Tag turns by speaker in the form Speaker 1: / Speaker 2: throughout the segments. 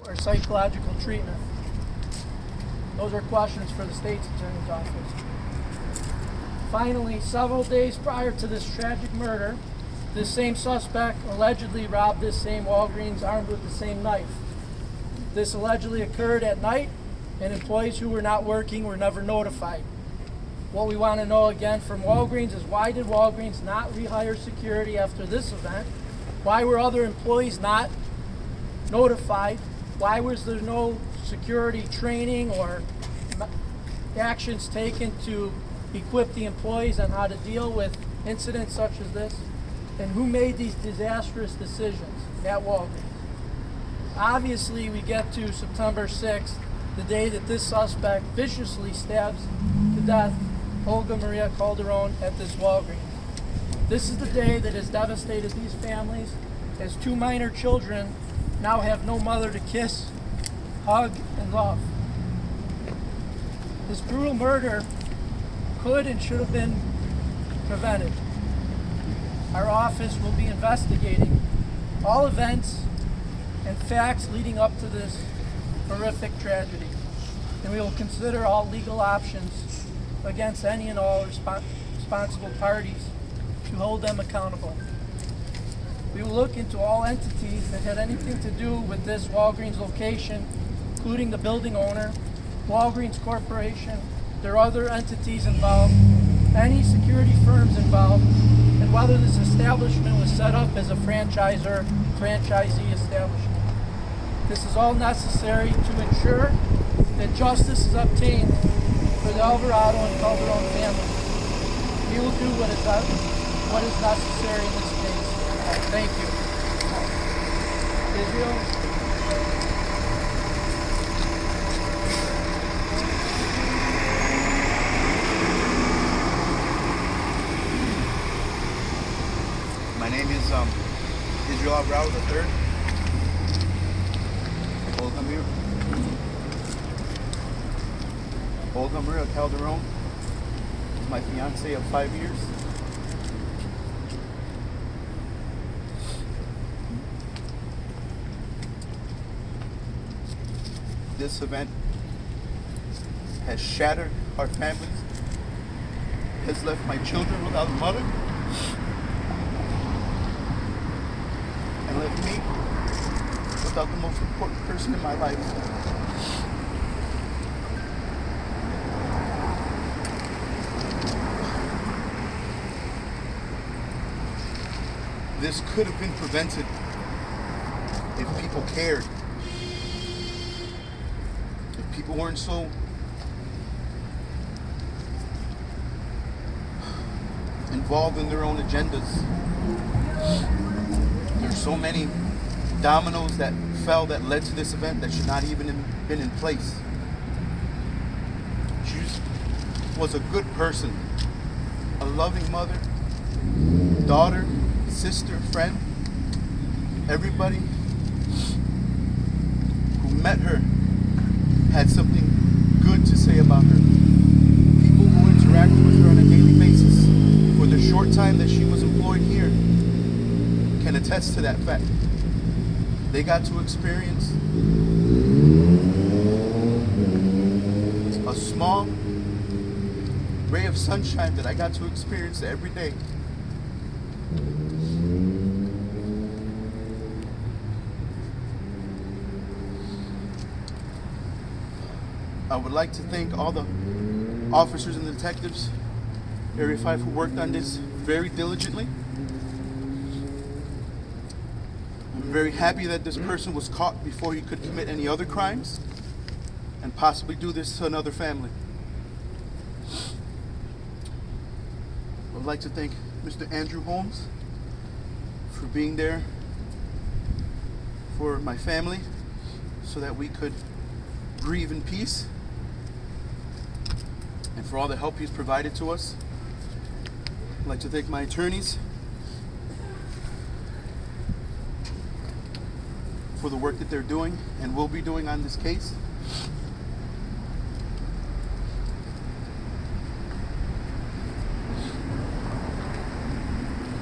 Speaker 1: or psychological treatment? Those are questions for the state's attorney's office. Finally, several days prior to this tragic murder, this same suspect allegedly robbed this same Walgreens armed with the same knife. This allegedly occurred at night, and employees who were not working were never notified. What we want to know again from Walgreens is, why did Walgreens not rehire security after this event? Why were other employees not notified? Why was there no security training or actions taken to equip the employees on how to deal with incidents such as this? And who made these disastrous decisions at Walgreens? Obviously, we get to September 6th, the day that this suspect viciously stabs to death Olga Maria Calderon at this Walgreens. This is the day that has devastated these families, as two minor children now have no mother to kiss, hug, and love. This brutal murder could and should have been prevented. Our office will be investigating all events and facts leading up to this horrific tragedy, and we will consider all legal options against any and all responsible parties to hold them accountable. We will look into all entities that had anything to do with this Walgreens location, including the building owner, Walgreens Corporation, their other entities involved, any security firms involved, and whether this establishment was set up as a franchisee establishment. This is all necessary to ensure that justice is obtained for the Alvarado and Calderon families. We will do what is necessary in this case. Thank you. Israel?
Speaker 2: My name is Israel Alvarado III. Olga Maria Calderon is my fiance of 5 years. This event has shattered our families, has left my children without a mother, and left me without the most important person in my life. This could have been prevented if people cared. If people weren't so involved in their own agendas. There's so many dominoes that fell that led to this event that should not even have been in place. She was a good person, a loving mother, daughter, sister, friend. Everybody who met her had something good to say about her. People who interacted with her on a daily basis for the short time that she was employed here can attest to that fact. They got to experience a small ray of sunshine that I got to experience every day. I would like to thank all the officers and detectives, Area 5, who worked on this very diligently. I'm very happy that this person was caught before he could commit any other crimes and possibly do this to another family. I would like to thank Mr. Andrew Holmes for being there for my family so that we could grieve in peace, and for all the help he's provided to us. I'd like to thank my attorneys for the work that they're doing and will be doing on this case.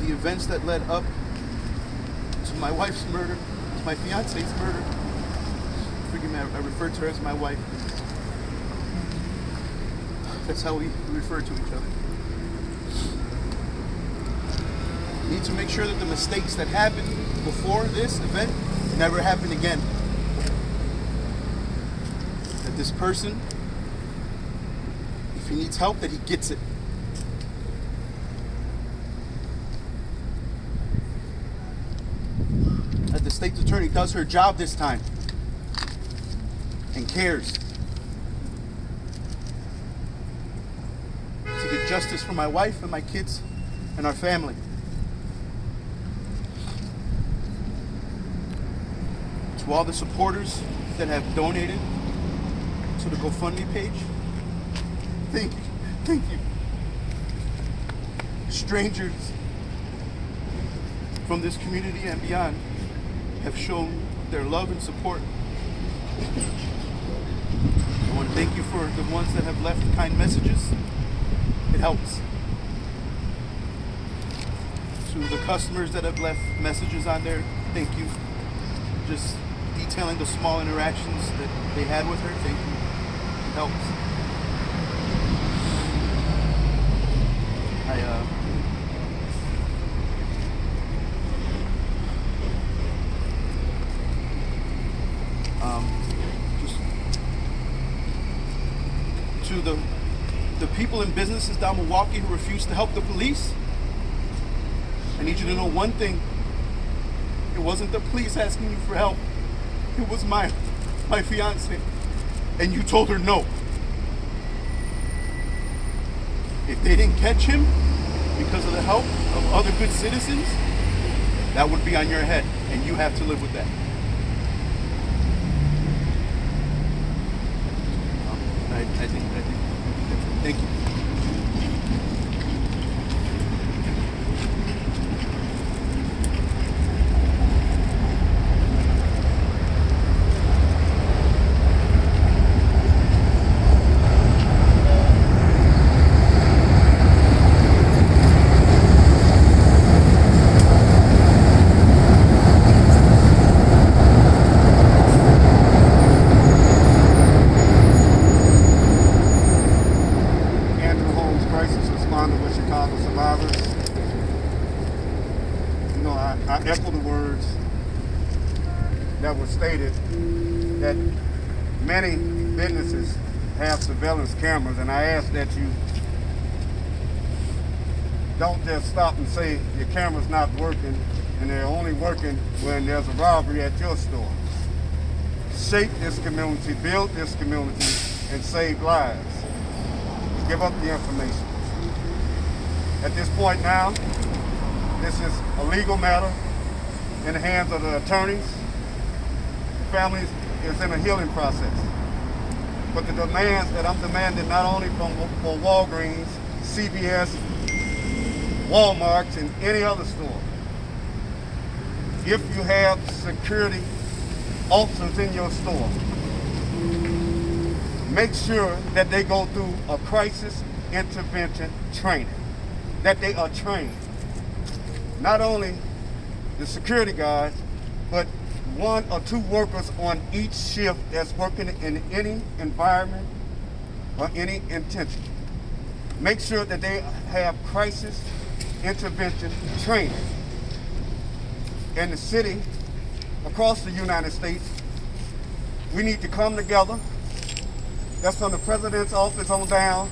Speaker 2: The events that led up to my wife's murder, to my fiance's murder, forgive me, I refer to her as my wife. That's how we refer to each other. We need to make sure that the mistakes that happened before this event never happen again. That this person, if he needs help, that he gets it. That the state's attorney does her job this time and cares to get justice for my wife and my kids and our family. To all the supporters that have donated to the GoFundMe page, thank you, thank you. Strangers from this community and beyond have shown their love and support. I want to thank you for the ones that have left kind messages. It helps. To the customers that have left messages on there, thank you. Just detailing the small interactions that they had with her, thank you. It helps. To the people in businesses down Milwaukee who refuse to help the police, I need you to know one thing. It wasn't the police asking you for help. It was my fiance. And you told her no. If they didn't catch him because of the help of other good citizens, that would be on your head. And you have to live with that. I think thank you.
Speaker 3: I echo the words that were stated that many businesses have surveillance cameras, and I ask that you don't just stop and say your camera's not working and they're only working when there's a robbery at your store. Shape this community, build this community, and save lives. Give up the information. At this point now, this is a legal matter in the hands of the attorneys. The family is in a healing process. But the demands that I'm demanding not only for Walgreens, CVS, Walmart, and any other store, if you have security officers in your store, make sure that they go through a crisis intervention training, that they are trained. Not only the security guards, but 1 or 2 workers on each shift that's working in any environment or any intention. Make sure that they have crisis intervention training. In the city, across the United States, we need to come together, that's from the president's office on down,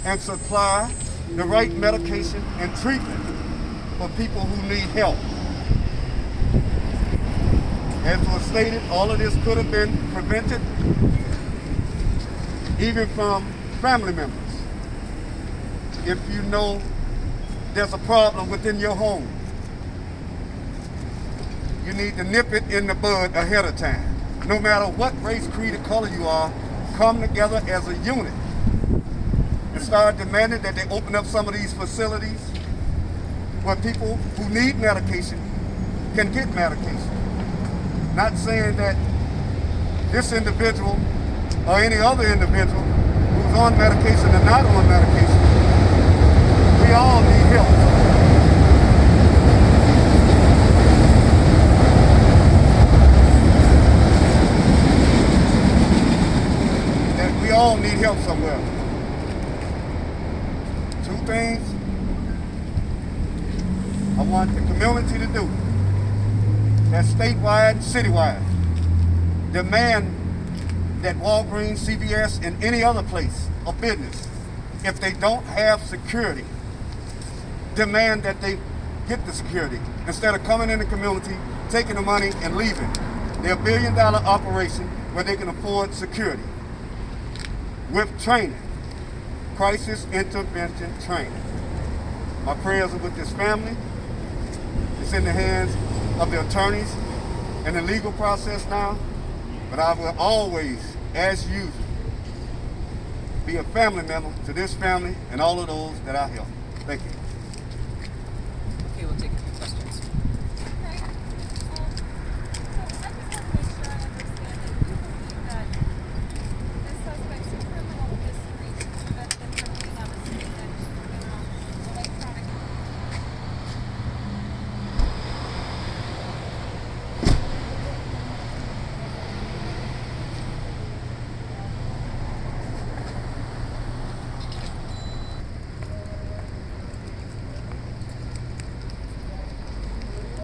Speaker 3: and supply the right medication and treatment for people who need help. As was stated, all of this could have been prevented, even from family members. If you know there's a problem within your home, you need to nip it in the bud ahead of time. No matter what race, creed, or color you are, come together as a unit and start demanding that they open up some of these facilities where people who need medication can get medication. Not saying that this individual or any other individual who's on medication or not on medication, we all need help. all need help somewhere. Two things I want the community to do. That's statewide, citywide. Demand that Walgreens, CVS, and any other place or business, if they don't have security, demand that they get the security instead of coming in the community, taking the money and leaving. They're $1 billion operation where they can afford security with training, crisis intervention training. My prayers are with this family. It's in the hands of the attorneys and the legal process now, but I will always, as usual, be a family member to this family and all of those that I help. Thank you.